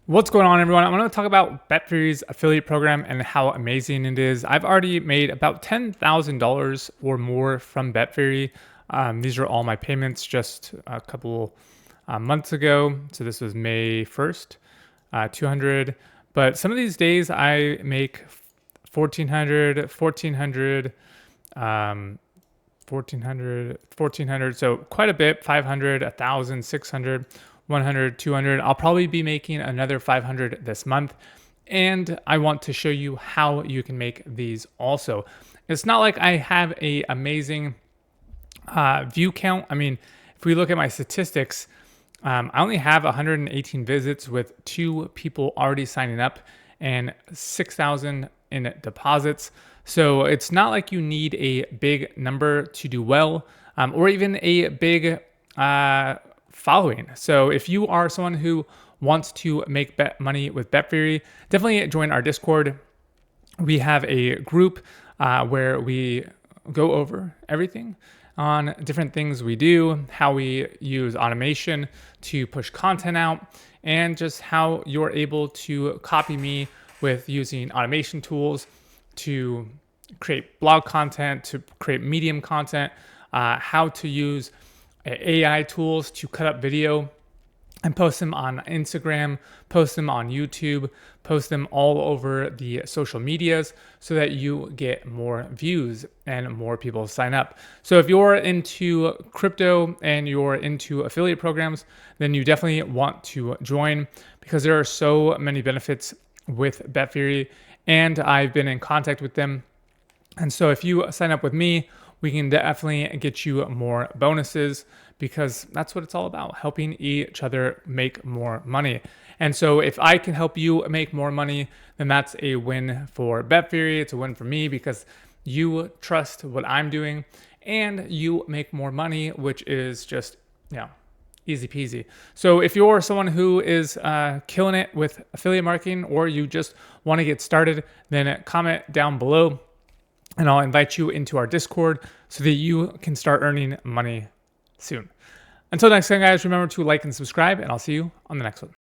What's going on, everyone? I want to talk about Betfury's affiliate program and how amazing it is. I've already made about $10,000 or more from Betfury. These are all my payments just a couple months ago. So this was May 1st, 200. But some of these days I make 1,400, 1,400, 1400, so quite a bit. 500, 1,000, 600, 100, 200. I'll probably be making another 500 this month, and I want to show you how you can make these also. It's not like I have a amazing view count. I mean, if we look at my statistics, I only have 118 visits with 2 people already signing up and 6,000 in deposits. So it's not like you need a big number to do well, or even a big following. So if you are someone who wants to make money with Betfury, definitely join our Discord. We have a group where we go over everything on different things we do, how we use automation to push content out, and just how you're able to copy me with using automation tools to create blog content, to create Medium content, how to use AI tools to cut up video and post them on Instagram, post them on YouTube, post them all over the social medias so that you get more views and more people sign up. So if you're into crypto and you're into affiliate programs, then you definitely want to join because there are so many benefits with Betfury, and I've been in contact with them. And so if you sign up with me, we can definitely get you more bonuses because that's what it's all about, helping each other make more money. And so if I can help you make more money, then that's a win for Betfury. It's a win for me because you trust what I'm doing and you make more money, which is just, easy peasy. So if you're someone who is killing it with affiliate marketing, or you just want to get started, then comment down below and I'll invite you into our Discord so that you can start earning money soon. Until next time, guys, remember to like and subscribe, and I'll see you on the next one.